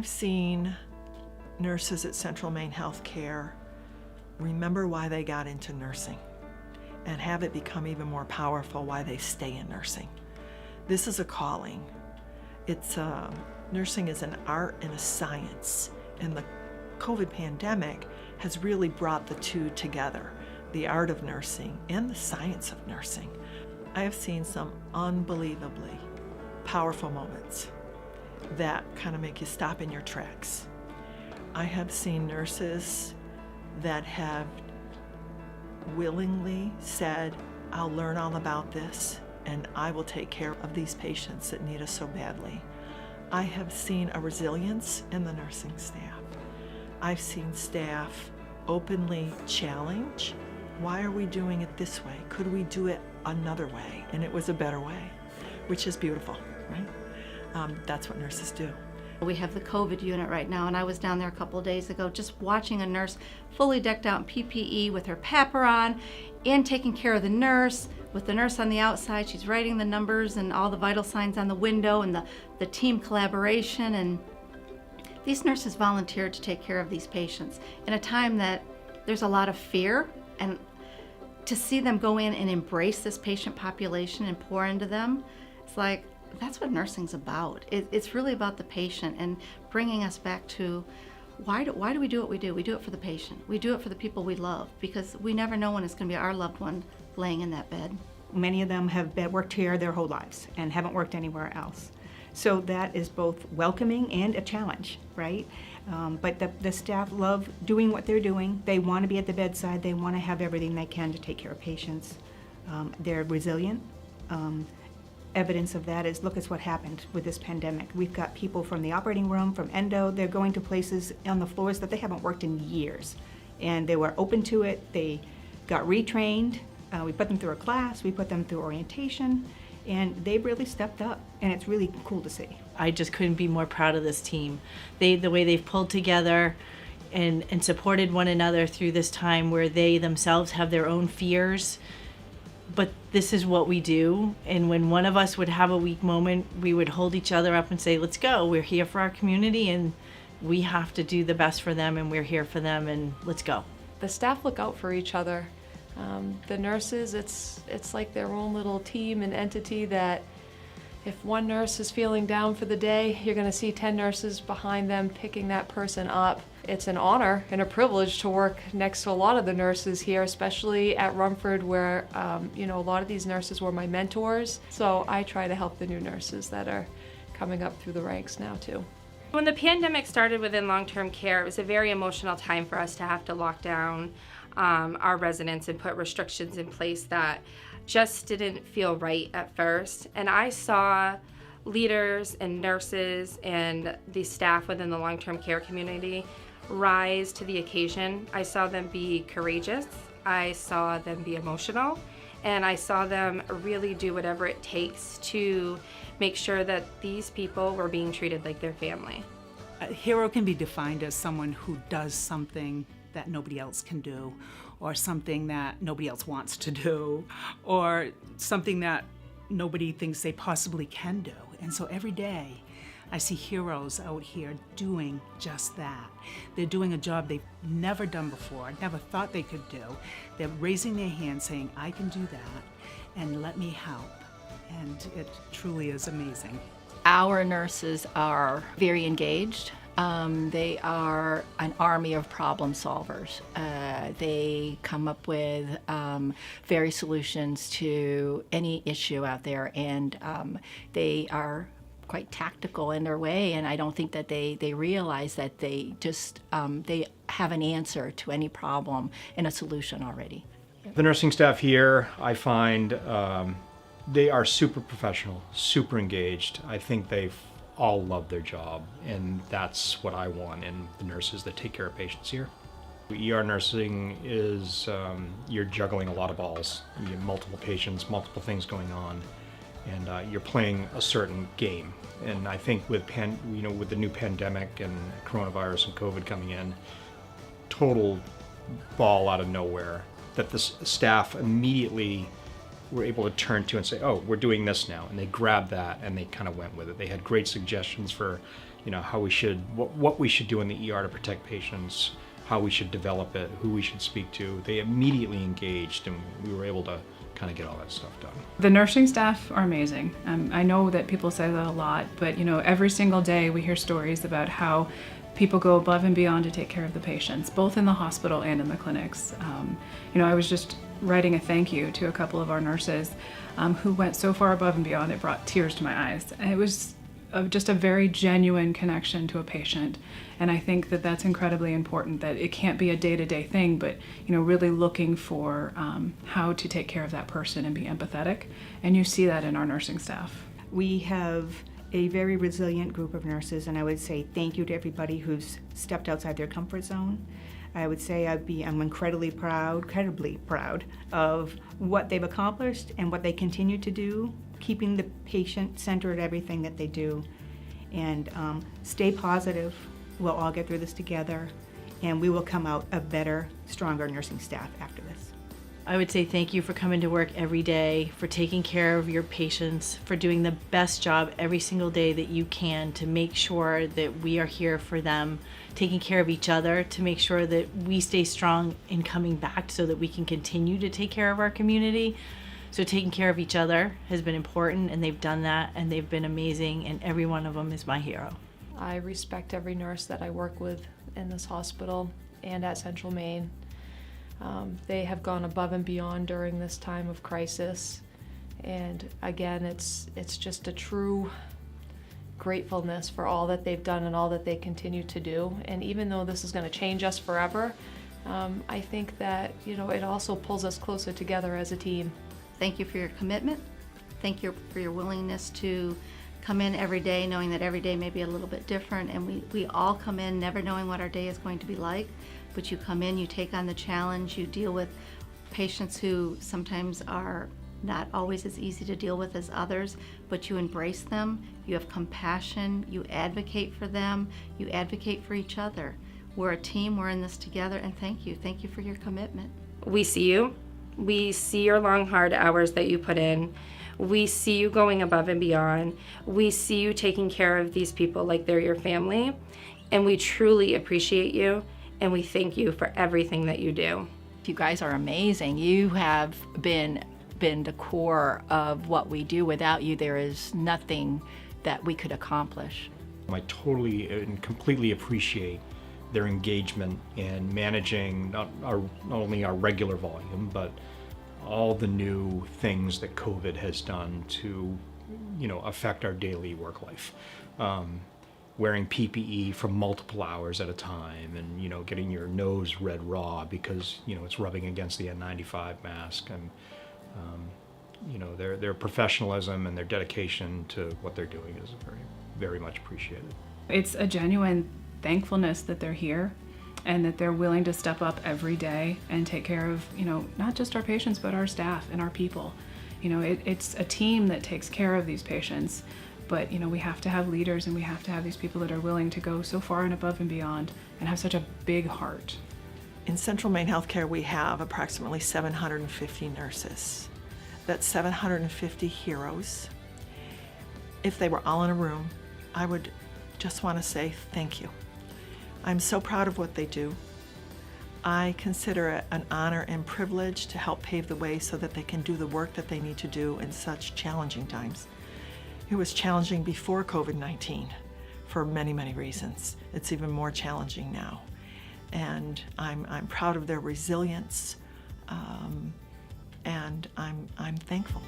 I've seen nurses at Central Maine Healthcare remember why they got into nursing and have it become even more powerful why they stay in nursing. This is a calling. Nursing is an art and a science, and the COVID pandemic has really brought the two together, the art of nursing and the science of nursing. I have seen some unbelievably powerful moments that kind of make you stop in your tracks. I have seen nurses that have willingly said, I'll learn all about this and I will take care of these patients that need us so badly. I have seen a resilience in the nursing staff. I've seen staff openly challenge, why are we doing it this way? Could we do it another way? And it was a better way, which is beautiful, right? That's what nurses do. We have the COVID unit right now, and I was down there a couple of days ago just watching a nurse fully decked out in PPE with her PAPR on and taking care of the nurse. With the nurse on the outside, she's writing the numbers and all the vital signs on the window and the team collaboration. And these nurses volunteered to take care of these patients in a time that there's a lot of fear, and to see them go in and embrace this patient population and pour into them, it's like, that's what nursing's about. It's really about the patient and bringing us back to why do we do what we do? We do it for the patient. We do it for the people we love, because we never know when it's going to be our loved one laying in that bed. Many of them have worked here their whole lives and haven't worked anywhere else. So that is both welcoming and a challenge, right? But the staff love doing what they're doing. They want to be at the bedside. They want to have everything they can to take care of patients. They're resilient. Evidence of that is, look at what happened with this pandemic. We've got people from the operating room, from endo, they're going to places on the floors that they haven't worked in years. And they were open to it, they got retrained, we put them through a class, we put them through orientation, and they really stepped up, and it's really cool to see. I just couldn't be more proud of this team. The way they've pulled together and supported one another through this time where they themselves have their own fears, but this is what we do. And when one of us would have a weak moment, we would hold each other up and say, let's go. We're here for our community and we have to do the best for them, and we're here for them, and let's go. The staff look out for each other. The nurses, it's like their own little team and entity that if one nurse is feeling down for the day, you're going to see 10 nurses behind them picking that person up. It's an honor and a privilege to work next to a lot of the nurses here, especially at Rumford, where a lot of these nurses were my mentors. So I try to help the new nurses that are coming up through the ranks now too. When the pandemic started within long-term care, it was a very emotional time for us to have to lock down our residents and put restrictions in place that just didn't feel right at first. And I saw leaders and nurses and the staff within the long-term care community rise to the occasion. I saw them be courageous, I saw them be emotional, and I saw them really do whatever it takes to make sure that these people were being treated like their family. A hero can be defined as someone who does something that nobody else can do, or something that nobody else wants to do, or something that nobody thinks they possibly can do. And so every day I see heroes out here doing just that. They're doing a job they've never done before, never thought they could do. They're raising their hand saying, I can do that, and let me help. And it truly is amazing. Our nurses are very engaged. They are an army of problem solvers. They come up with various solutions to any issue out there, and they are quite tactical in their way, and I don't think that they realize that they just they have an answer to any problem and a solution already. The nursing staff here, I find they are super professional, super engaged. I think they've all love their job, and that's what I want in the nurses that take care of patients here. ER nursing is, you're juggling a lot of balls. You have multiple patients, multiple things going on, and you're playing a certain game. And I think with with the new pandemic and coronavirus and COVID coming in, total ball out of nowhere, that the staff immediately were able to turn to and say, oh, we're doing this now. And they grabbed that and they kind of went with it. They had great suggestions for how we should, what we should do in the ER to protect patients, how we should develop it, who we should speak to. They immediately engaged, and we were able to kind of get all that stuff done. The nursing staff are amazing. I know that people say that a lot, but every single day we hear stories about how people go above and beyond to take care of the patients, both in the hospital and in the clinics. I was just writing a thank you to a couple of our nurses who went so far above and beyond it brought tears to my eyes. And it was just a very genuine connection to a patient. And I think that that's incredibly important, that it can't be a day-to-day thing, but really looking for how to take care of that person and be empathetic. And you see that in our nursing staff. We have a very resilient group of nurses, and I would say thank you to everybody who's stepped outside their comfort zone. I would say I'm incredibly proud of what they've accomplished and what they continue to do, keeping the patient centered everything that they do. And stay positive. We'll all get through this together, and we will come out a better, stronger nursing staff after this. I would say thank you for coming to work every day, for taking care of your patients, for doing the best job every single day that you can to make sure that we are here for them, taking care of each other to make sure that we stay strong in coming back so that we can continue to take care of our community. So taking care of each other has been important, and they've done that, and they've been amazing, and every one of them is my hero. I respect every nurse that I work with in this hospital and at Central Maine. They have gone above and beyond during this time of crisis. And again, it's just a true gratefulness for all that they've done and all that they continue to do. And even though this is going to change us forever, I think that, it also pulls us closer together as a team. Thank you for your commitment. Thank you for your willingness to come in every day knowing that every day may be a little bit different, and we all come in never knowing what our day is going to be like, but you come in, you take on the challenge, you deal with patients who sometimes are not always as easy to deal with as others, but you embrace them, you have compassion, you advocate for them, you advocate for each other. We're a team, we're in this together, and thank you for your commitment. We see you. We see your long, hard hours that you put in. We see you going above and beyond. We see you taking care of these people like they're your family. And we truly appreciate you, and we thank you for everything that you do. You guys are amazing. You have been the core of what we do. Without you, there is nothing that we could accomplish. I totally and completely appreciate their engagement in managing not only our regular volume, but all the new things that COVID has done to, affect our daily work life. Wearing PPE for multiple hours at a time, and getting your nose red raw because it's rubbing against the N95 mask, and their professionalism and their dedication to what they're doing is very, very much appreciated. It's a genuine thankfulness that they're here and that they're willing to step up every day and take care of, not just our patients, but our staff and our people. It's a team that takes care of these patients, but we have to have leaders, and we have to have these people that are willing to go so far and above and beyond and have such a big heart. In Central Maine Healthcare, we have approximately 750 nurses. That's 750 heroes. If they were all in a room, I would just want to say thank you. I'm so proud of what they do. I consider it an honor and privilege to help pave the way so that they can do the work that they need to do in such challenging times. It was challenging before COVID-19 for many, many reasons. It's even more challenging now. And I'm proud of their resilience, and I'm thankful.